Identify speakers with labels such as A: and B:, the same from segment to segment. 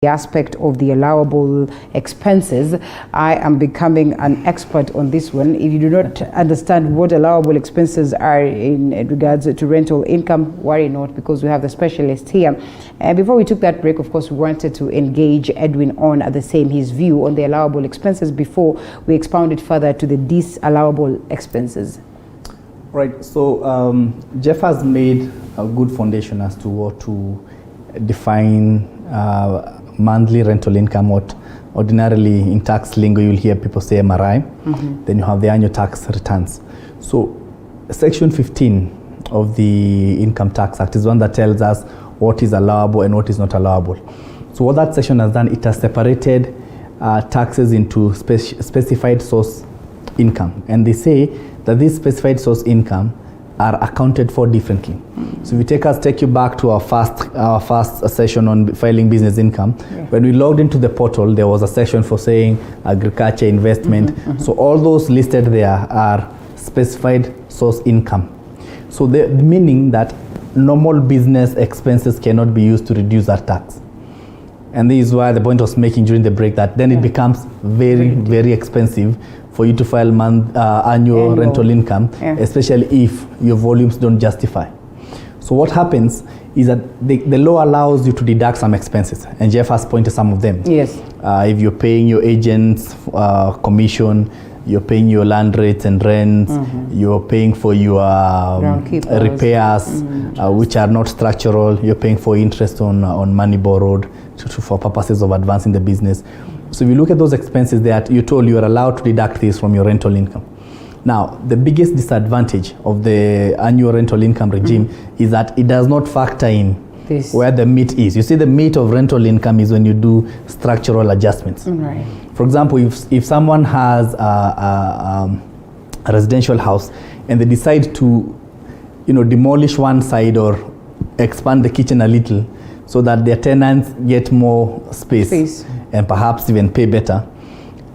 A: the aspect of the allowable expenses. I am becoming an expert on this one. If you do not understand what allowable expenses are in regards to rental income, worry not, because we have the specialist here. And before we took that break, of course, we wanted to engage Edwin on the same, his view on the allowable expenses before we expounded further to the disallowable expenses.
B: Right, so Jeff has made a good foundation as to what to define monthly rental income. What ordinarily in tax lingo you'll hear people say MRI. Then you have the annual tax returns. So section 15 of the Income Tax Act is one that tells us what is allowable and what is not allowable. So what that section has done, it has separated taxes into specified source income, and they say that this specified source income are accounted for differently. So if you take you back to our first session on filing business income, when we logged into the portal, there was a section for saying agriculture, investment. So all those listed there are specified source income. So the meaning that normal business expenses cannot be used to reduce that tax. And this is why the point I was making during the break, that then it becomes very expensive for you to file annual rental income, especially if your volumes don't justify. So what happens is that the law allows you to deduct some expenses, and Jeff has pointed some of them.
A: Yes.
B: If you're paying your agents commission, you're paying your land rates and rents, you're paying for your repairs, which are not structural, you're paying for interest on money borrowed for purposes of advancing the business. So if you look at those expenses that you're told you are allowed to deduct this from your rental income. Now, the biggest disadvantage of the annual rental income regime is that it does not factor in where the meat is. You see, the meat of rental income is when you do structural adjustments.
A: Right.
B: For example, if someone has a residential house and they decide to, demolish one side or expand the kitchen a little so that their tenants get more space and perhaps even pay better,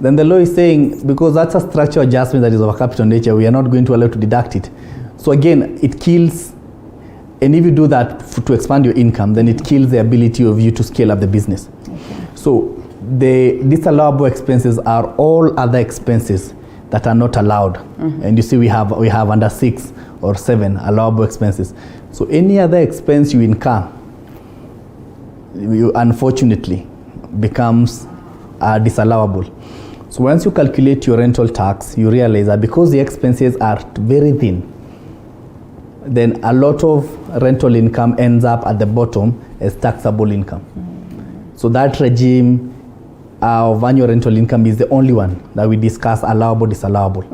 B: then the law is saying, because that's a structural adjustment that is of a capital nature, we are not going to allow you to deduct it. So again, it kills, and if you do that to expand your income, then it kills the ability of you to scale up the business. So the disallowable expenses are all other expenses that are not allowed. And you see we have under 6 or 7 allowable expenses. So any other expense you incur, you unfortunately becomes disallowable. So once you calculate your rental tax, you realize that because the expenses are very thin, then a lot of rental income ends up at the bottom as taxable income. So that regime of annual rental income is the only one that we discuss, allowable, disallowable.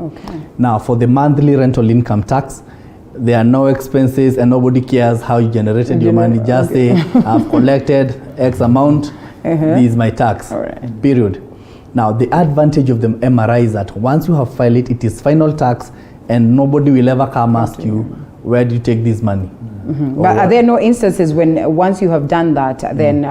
B: Now for the monthly rental income tax, there are no expenses and nobody cares how you generated your money. Just say, I've collected X amount, this is my tax, period. Now the advantage of the MRI is that once you have filed it, it is final tax and nobody will ever come ask you, where do you take this money?
A: But are there no instances when once you have done that, then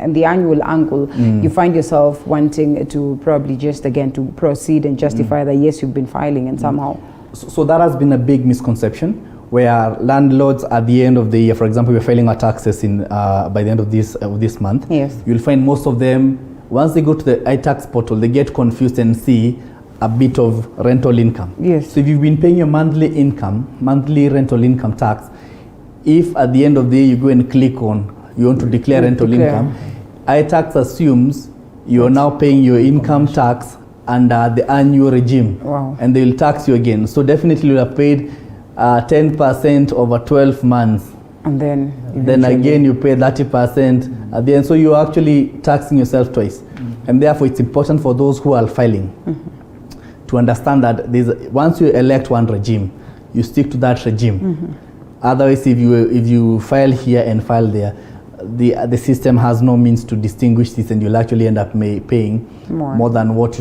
A: in the annual angle, you find yourself wanting to probably just again to proceed and justify that yes, you've been filing and somehow?
B: So that has been a big misconception, where landlords at the end of the year, for example, we're filing our taxes by the end of this month.
A: Yes.
B: You'll find most of them, once they go to the iTax portal, they get confused and see a bit of rental income.
A: Yes.
B: So if you've been paying your monthly rental income tax, if at the end of the year you go and click on you want to declare rental income, iTax assumes you're now paying your income tax under the annual regime, and they will tax you again. So definitely you'll have paid 10% over 12 months, and then again you pay 30% at the end. So you're actually taxing yourself twice, and therefore it's important for those who are filing to understand that once you elect one regime, you stick to that regime. Otherwise, if you file here and file there, the system has no means to distinguish this, and you'll actually end up paying more than what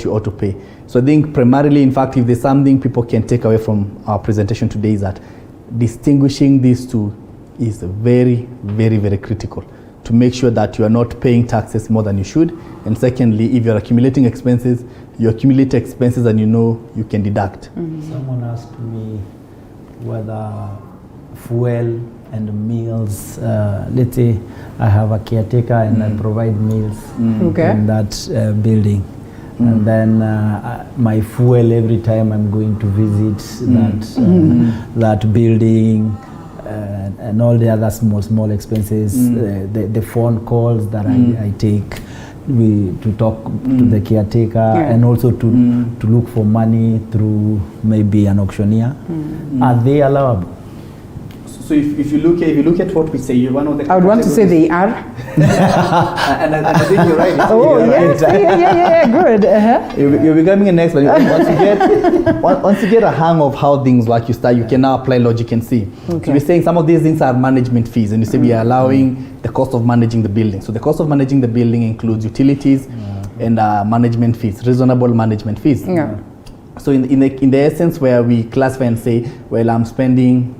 B: you ought to pay. So I think primarily, in fact, if there's something people can take away from our presentation today, is that distinguishing these two is very critical to make sure that you are not paying taxes more than you should. And secondly, if you're accumulating expenses, you accumulate expenses and you can deduct.
C: Someone asked me whether fuel and meals. Let's say I have a caretaker and I provide meals in that building. And then my fuel every time I'm going to visit that building, and all the other small expenses, the phone calls that I take to talk to the caretaker, and also to look for money through maybe an auctioneer. Are they allowable?
B: So if you look at what we say, you're one of the.
A: I would want to say they are.
B: and I think you're right.
A: Yes, yeah, good.
B: You're becoming an expert. Once you get a hang of how things work, you can now apply logic and see.
A: Okay.
B: So we're saying some of these things are management fees, and you say we are allowing the cost of managing the building. So the cost of managing the building includes utilities and management fees, reasonable management fees.
A: Yeah.
B: So in the essence where we classify and say, well, I'm spending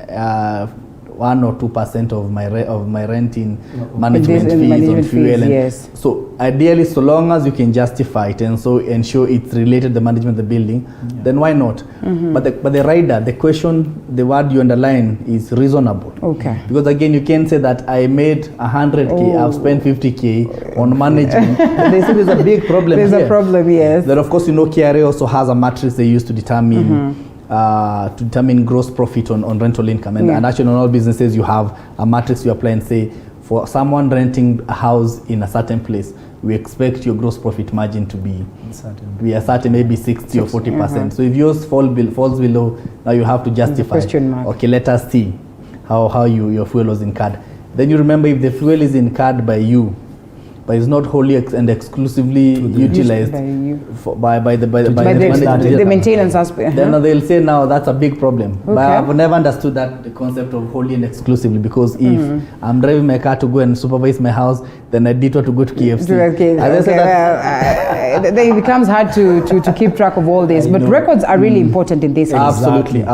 B: 1 or 2% of my rent in management fees on fuel.
A: Yes.
B: So ideally, so long as you can justify it and so ensure it's related to the management of the building, then why not? But the rider, the question, the word you underline is reasonable.
A: Okay.
B: Because again, you can say that I made 100K, I've spent 50K on management. They say there's a big problem.
A: There's a problem, yes.
B: Then of course, KRA also has a matrix they use to determine gross profit on rental income, and actually on all businesses you have a matrix you apply and say, for someone renting a house in a certain place, we expect your gross profit margin to be a certain, maybe 60 or 40%. So if yours falls below, now you have to justify.
A: Question mark.
B: Okay, let us see how your fuel was incurred. Then you remember, if the fuel is incurred by you, but it's not wholly and exclusively utilized by the
A: maintenance aspect.
B: Then they'll say, now that's a big problem. But I've never understood the concept of wholly and exclusively, because if I'm driving my car to go and supervise my house, then I detour to go to KFC.
A: Then it becomes hard to keep track of all this. But records are really important in this.
B: Absolutely.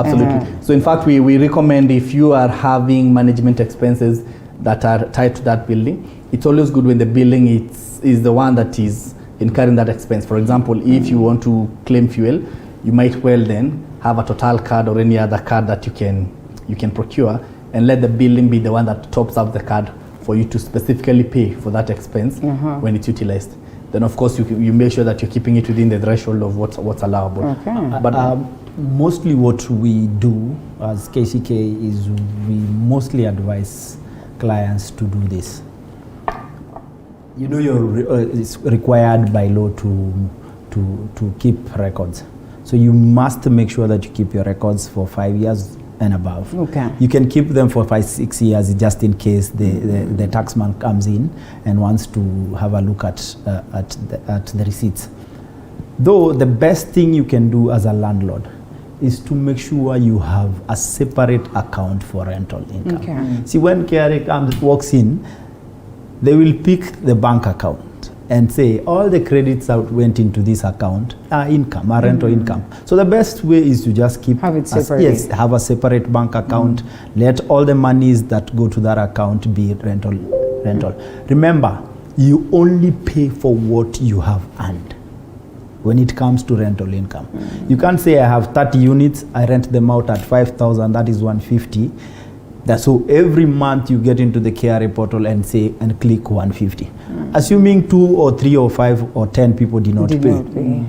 B: So in fact, we recommend, if you are having management expenses that are tied to that building, it's always good when the building is the one that is incurring that expense. For example, if you want to claim fuel, you might well then have a Total card or any other card that you can procure, and let the building be the one that tops up the card for you to specifically pay for that expense when it's utilized. Then of course you make sure that you're keeping it within the threshold of what's allowable.
A: Okay.
C: But mostly what we do as KCK is we mostly advise clients to do this. It's required by law to keep records. So you must make sure that you keep your records for 5 years and above.
A: Okay.
C: You can keep them for 5-6 years just in case the taxman comes in and wants to have a look at the receipts. Though the best thing you can do as a landlord is to make sure you have a separate account for rental income.
A: Okay.
C: See, when KRA walks in, they will pick the bank account and say all the credits that went into this account are income, are rental income. So the best way is to just
A: have it separate.
C: Have a separate bank account. Let all the monies that go to that account be rental. Remember, you only pay for what you have earned when it comes to rental income. You can't say I have 30 units, I rent them out at 5,000, that is 150. So every month you get into the KRA portal and click 150. Assuming 2 or 3 or 5 or 10 people did not pay.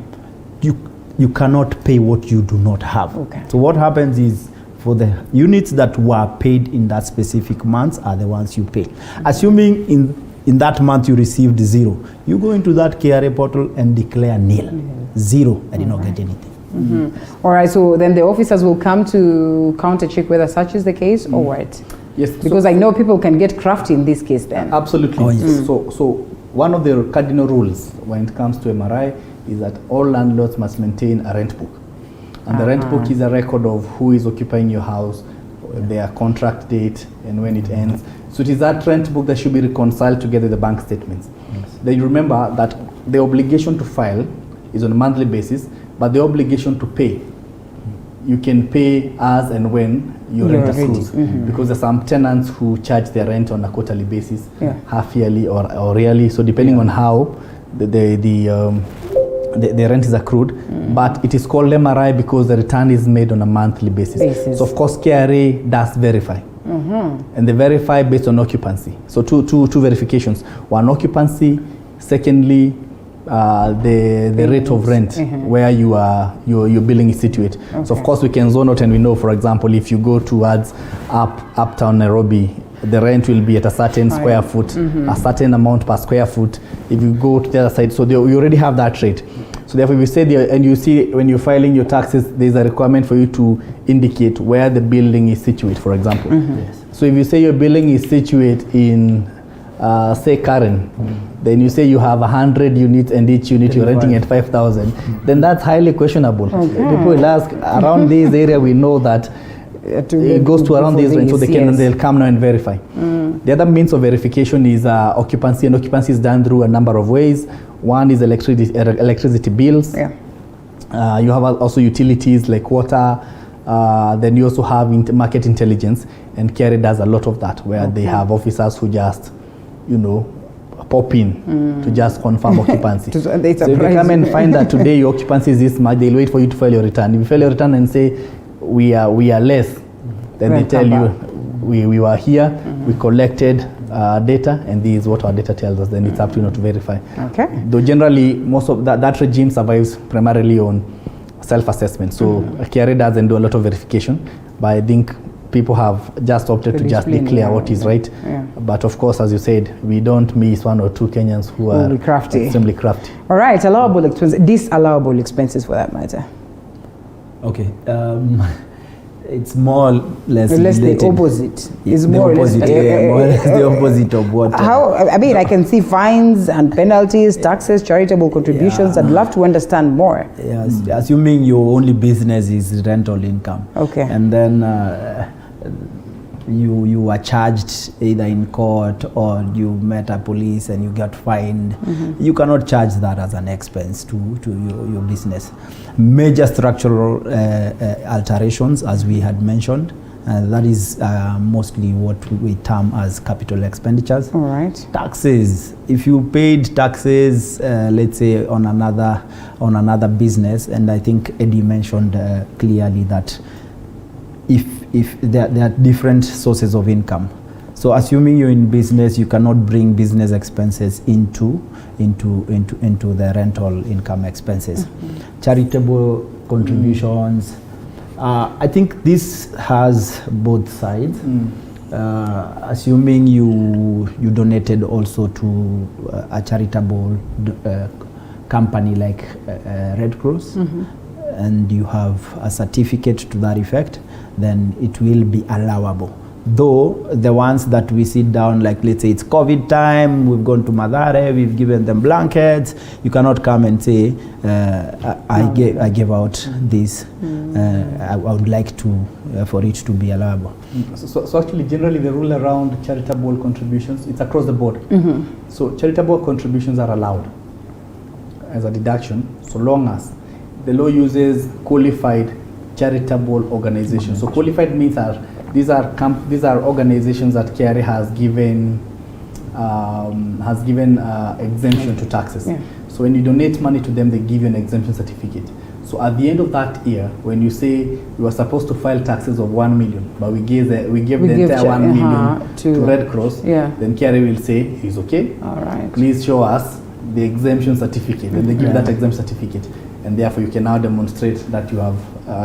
C: You cannot pay what you do not have.
A: Okay.
C: So what happens is, for the units that were paid in that specific month are the ones you pay. Assuming in that month you received 0, you go into that KRA portal and declare nil. 0, I did not get anything.
A: All right, so then the officers will come to counter check whether such is the case or what?
B: Yes.
A: Because I know people can get crafty in this case then.
B: Absolutely.
C: Oh, yes.
B: So one of the cardinal rules when it comes to MRI is that all landlords must maintain a rent book. And the rent book is a record of who is occupying your house, their contract date, and when it ends. So it is that rent book that should be reconciled together with the bank statements. Yes. Then you remember that the obligation to file is on a monthly basis, but the obligation to pay, you can pay as and when your rent accrues. Because there's some tenants who charge their rent on a quarterly basis, half yearly or yearly. So depending on how the rent is accrued, but it is called MRI because the return is made on a monthly basis. So of course KRA does verify And they verify based on occupancy. So two verifications. One, occupancy. Secondly, the rate of rent where your building is situated. So of course we can zone out, and we know, for example, if you go towards uptown Nairobi, the rent will be at a certain square foot, a certain amount per square foot. If you go to the other side, so you already have that rate. So therefore, if you say there, and you see when you're filing your taxes, there's a requirement for you to indicate where the building is situated, for example. Yes. So if you say your building is situated in, say, Karen, then you say you have 100 units and each unit you're renting at 5,000, then that's highly questionable. People will ask, around this area we know that it goes to around this range, so they'll come now and verify. The other means of verification is occupancy, and occupancy is done through a number of ways. One is electricity bills. You have also utilities like water. Then you also have market intelligence, and KRA does a lot of that, where they have officers who just, pop in to just confirm occupancy. So if you come and find that today your occupancy is this much, they'll wait for you to file your return. If you file your return and say we are less, then they tell you we were here, we collected data, and this is what our data tells us. Then it's up to you to verify. Okay. Though generally most of that regime survives primarily on self-assessment. So KRA doesn't do a lot of verification, but I think people have just opted to just declare what is right. But of course, as you said, we don't miss one or two Kenyans who are extremely crafty. All right, allowable expenses, disallowable expenses for that matter.
C: Okay, it's more or less
A: the opposite. It's more or less
C: the opposite of what.
A: I can see fines and penalties, taxes, charitable contributions. I'd love to understand more.
C: Yes, assuming your only business is rental income. Okay. And then you are charged either in court or you met a police and you got fined. You cannot charge that as an expense to your business. Major structural alterations, as we had mentioned, that is mostly what we term as capital expenditures.
A: All right.
C: Taxes. If you paid taxes, let's say on another business, and I think Eddie mentioned clearly that if there are different sources of income. So assuming you're in business, you cannot bring business expenses into the rental income expenses. Charitable contributions. I think this has both sides. Assuming you donated also to a charitable company like Red Cross, and you have a certificate to that effect, then it will be allowable. Though the ones that we sit down, like let's say it's COVID time, we've gone to Mathare, we've given them blankets, you cannot come and say, I gave out this, I would like to for it to be allowable.
B: So actually generally the rule around charitable contributions, it's across the board. So charitable contributions are allowed as a deduction, so long as the law uses qualified charitable organizations. So qualified means these are organizations that KRA has given exemption to taxes. So when you donate money to them, they give you an exemption certificate. So at the end of that year, when you say you are supposed to file taxes of 1 million, but we gave the entire 1 million to Red Cross, then KRA will say, it's okay. All right. Please show us the exemption certificate. And they give that exemption certificate. And therefore you can now demonstrate that you have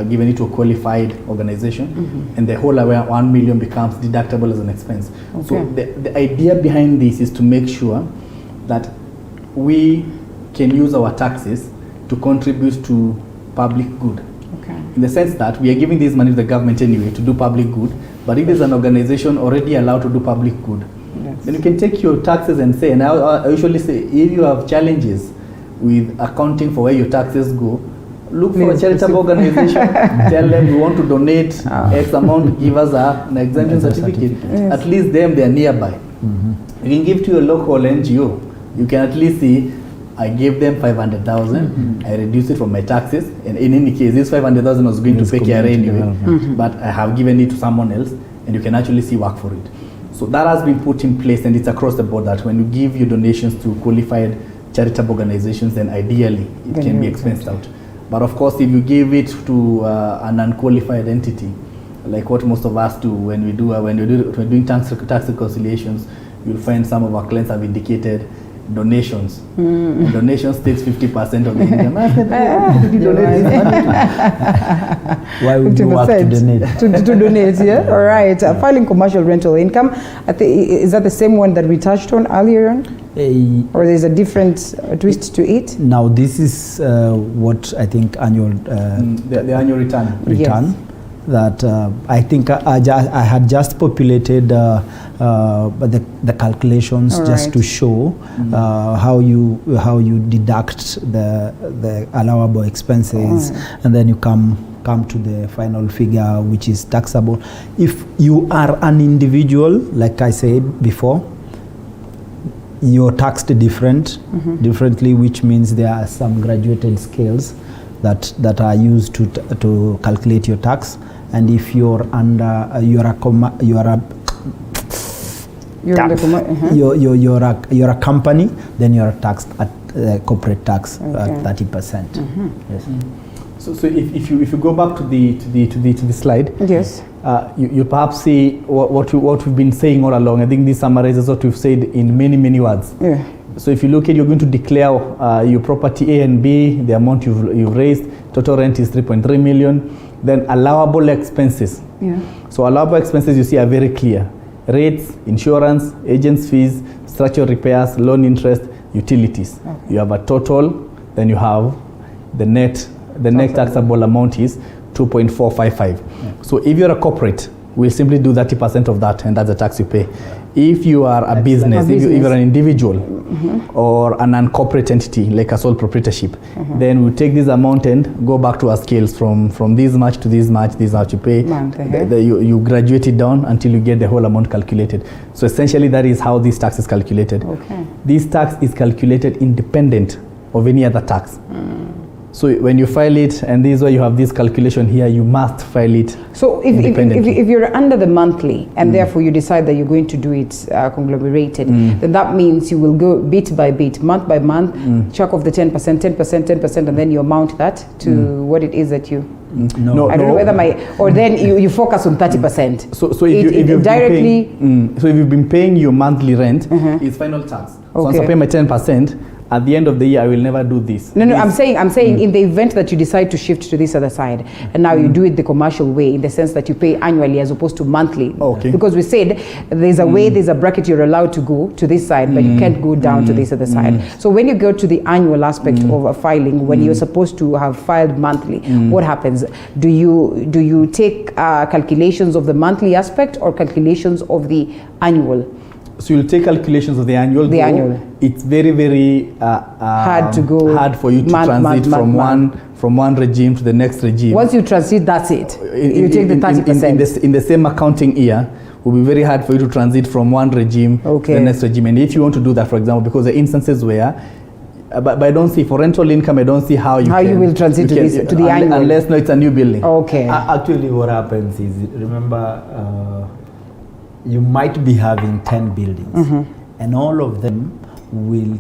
B: given it to a qualified organization, and the whole 1 million becomes deductible as an expense. So the idea behind this is to make sure that we can use our taxes to contribute to public good. In the sense that we are giving this money to the government anyway to do public good, but if there's an organization already allowed to do public good, then you can take your taxes and say, and I usually say, if you have challenges with accounting for where your taxes go, look for a charitable organization, tell them we want to donate X amount, give us an exemption certificate. At least they are nearby. You can give to your local NGO. You can at least see, I gave them 500,000, I reduced it from my taxes, and in any case, this 500,000 was going to pay KRA anyway, but I have given it to someone else, and you can actually see work for it. So that has been put in place, and it's across the board that when you give your donations to qualified charitable organizations, then ideally it can be expensed out. But of course, if you give it to an unqualified entity, like what most of us do when we're doing tax reconciliations. You'll find some of our clients have indicated donations. And donations takes 50% of the income.
C: Why would you work to donate?
A: to donate, yeah? All right. Filing commercial rental income. Is that the same one that we touched on earlier on? Or there's a different twist to it?
C: Now, this is what I think annual...
B: the annual return.
A: Yes.
C: That I think I had just populated the calculations just to show how you deduct the allowable expenses, and then you come to the final figure, which is taxable. If you are an individual, like I said before, you're taxed differently, which means there are some graduated scales that are used to calculate your tax. And if you're under you're a company, then you're taxed at corporate tax at 30%. Yes.
B: So if you go back to the slide,
A: yes,
B: you perhaps see what we've been saying all along. I think this summarizes what we've said in many words.
A: Yeah.
B: So if you look at, you're going to declare your property A and B, the amount you've raised. Total rent is 3.3 million. Then allowable expenses.
A: Yeah.
B: So allowable expenses you see are very clear. Rates, insurance, agents' fees, structural repairs, loan interest, utilities. Okay. You have a total, then you have the net taxable amount is 2.455. Yeah. So if you're a corporate, we'll simply do 30% of that, and that's the tax you pay. If you are a business, if you're an individual or an uncorporate entity, like a sole proprietorship, then we take this amount and go back to our scales from this much to this much you pay. You graduate it down until you get the whole amount calculated. So essentially that is how this tax is calculated. Okay. This tax is calculated independent of any other tax. So when you file it, and this is why you have this calculation here, you must file it. So
A: if you're under the monthly, and therefore you decide that you're going to do it conglomerated, then that means you will go bit by bit, month by month, chuck off the 10%, and then you amount that to what it is that you...
B: No,
A: I don't know whether or then you focus on 30%.
B: So if you've directly... so if you've been paying your monthly rent, it's final tax. So once I pay my 10%, at the end of the year, I will never do this. No,
A: I'm saying in the event that you decide to shift to this other side, and now you do it the commercial way, in the sense that you pay annually as opposed to monthly.
B: Okay.
A: Because we said there's a way, there's a bracket you're allowed to go to this side, but you can't go down to this other side. So when you go to the annual aspect of a filing, when you're supposed to have filed monthly, what happens? Do you take calculations of the monthly aspect or calculations of the annual?
B: So you'll take calculations of the annual. It's very hard for you to transit from one regime to the next regime.
A: Once you transit, that's it. You take the 30%.
B: In the same accounting year, it will be very hard for you to transit from one regime to the next regime. And if you want to do that, for example, because the instances where, but I don't see, for rental income, I don't see how you
A: will transit to the annual.
B: Unless it's a new building.
A: Okay.
C: Actually, what happens is, remember, you might be having 10 buildings, and all of them will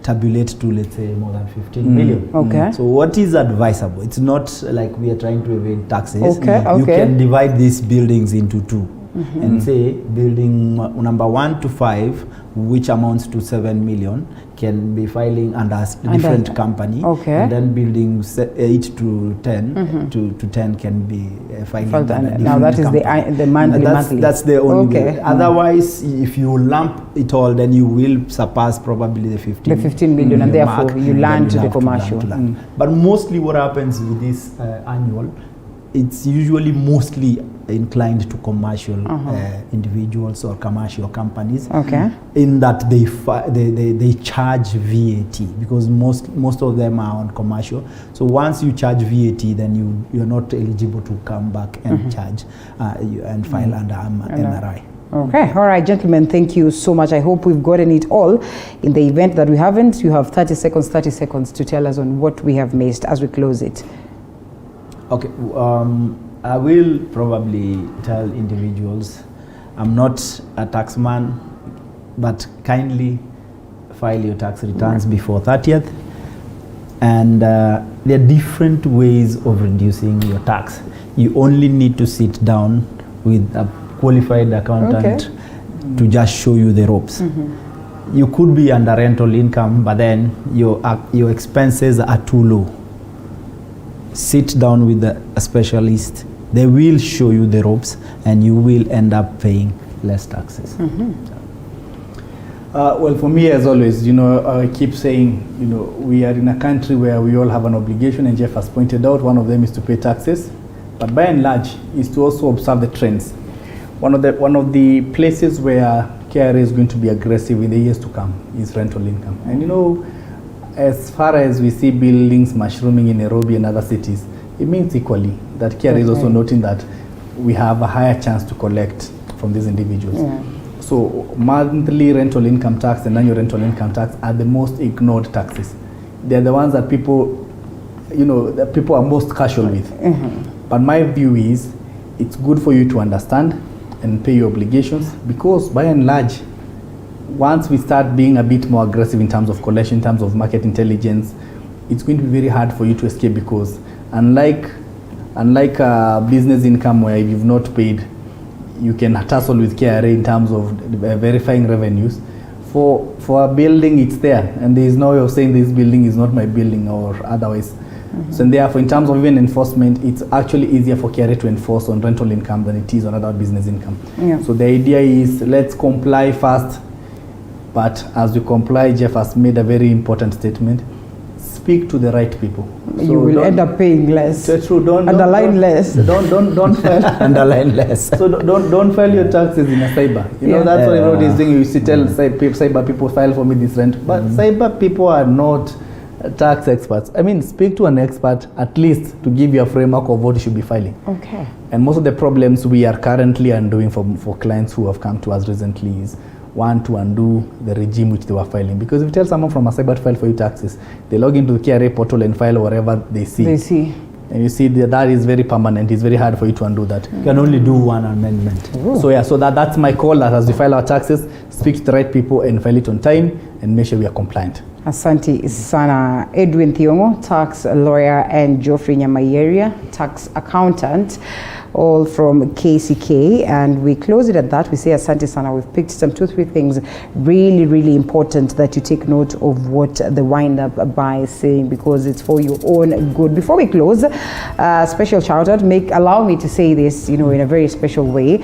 C: tabulate to, let's say, more than 15 million.
A: Okay.
C: So what is advisable? It's not like we are trying to evade taxes.
A: Okay.
C: You can divide these buildings into two and say building number 1 to 5, which amounts to 7 million, can be filing under a different company. Okay. And then building 8 to 10 to 10 can be filing under a different
A: now that is
C: company.
A: the monthly.
C: That's the only way. Otherwise, if you lump it all, then you will surpass probably the 15
A: million, and therefore you land to the commercial.
C: But mostly what happens with this annual, it's usually mostly inclined to commercial individuals or commercial companies. Okay. In that they charge VAT, because most of them are on commercial. So once you charge VAT, then you're not eligible to come back and charge and file under MRI.
A: Okay. All right, gentlemen, thank you so much. I hope we've gotten it all. In the event that we haven't, you have 30 seconds to tell us on what we have missed as we close it.
C: Okay, I will probably tell individuals, I'm not a taxman, but kindly file your tax returns before 30th. And there are different ways of reducing your tax. You only need to sit down with a qualified accountant to just show you the ropes. You could be under rental income, but then your expenses are too low. Sit down with a specialist. They will show you the ropes, and you will end up paying less taxes.
B: Well, for me, as always, I keep saying, we are in a country where we all have an obligation, and Jeff has pointed out, one of them is to pay taxes, but by and large is to also observe the trends. One of the places where KRA is going to be aggressive in the years to come is rental income. And as far as we see buildings mushrooming in Nairobi and other cities, it means equally that KRA is also noting that we have a higher chance to collect from these individuals. So monthly rental income tax and annual rental income tax are the most ignored taxes. They're the ones that people are most casual with. But my view is it's good for you to understand and pay your obligations, because by and large, once we start being a bit more aggressive in terms of collection, in terms of market intelligence, it's going to be very hard for you to escape, because unlike business income where if you've not paid, you can tussle with KRA in terms of verifying revenues. For a building, it's there, and there is no way of saying this building is not my building or otherwise. So and therefore, in terms of even enforcement, it's actually easier for KRA to enforce on rental income than it is on other business income. So the idea is, let's comply fast, but as we comply, Jeff has made a very important statement. Speak to the right people.
A: You will end up paying less.
B: True.
A: Underline less.
B: Don't file.
C: Underline less.
B: So don't file your taxes in a cyber. That's what everybody is doing. You used to tell cyber people, file for me this rent. But cyber people are not tax experts. I mean, speak to an expert at least to give you a framework of what you should be filing.
A: Okay.
B: And most of the problems we are currently undoing for clients who have come to us recently is, one, to undo the regime which they were filing. Because if you tell someone from a cyber to file for you taxes, they log into the KRA portal and file whatever they see. And you see that is very permanent. It's very hard for you to undo that.
C: You can only do one amendment.
B: So that's my call, that as we file our taxes, speak to the right people and file it on time and make sure we are compliant.
A: Asante sana. Edwin Thiongo, tax lawyer, and Geoffrey Nyamayeria, tax accountant, all from KCK, and we close it at that. We say asante sana. We've picked some 2-3 things really, really important that you take note of what the wind-up by is saying, because it's for your own good. Before we close, special shout out. Allow me to say this, in a very special way.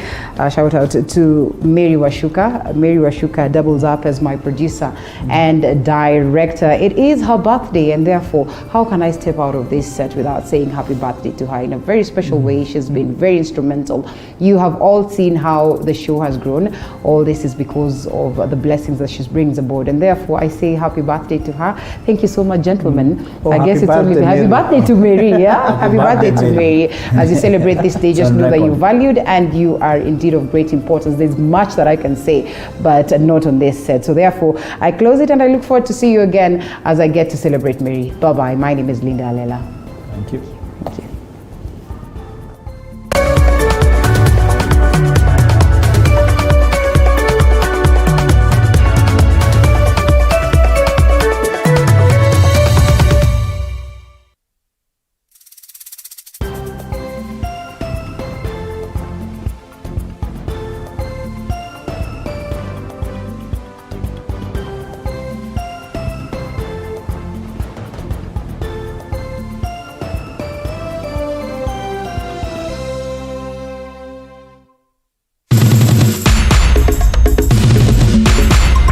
A: Shout out to Mary Washuka. Mary Washuka doubles up as my producer and director. It is her birthday, and therefore, how can I step out of this set without saying happy birthday to her in a very special way? She's been very instrumental. You have all seen how the show has grown. All this is because of the blessings that she brings aboard, and therefore I say happy birthday to her. Thank you so much, gentlemen. I guess it's only happy birthday to Mary. Happy birthday to Mary. As you celebrate this day, just know that you're valued and you are indeed of great importance. There's much that I can say, but not on this set. So therefore, I close it, and I look forward to see you again as I get to celebrate Mary. Bye-bye. My name is Linda Alela.
C: Thank you.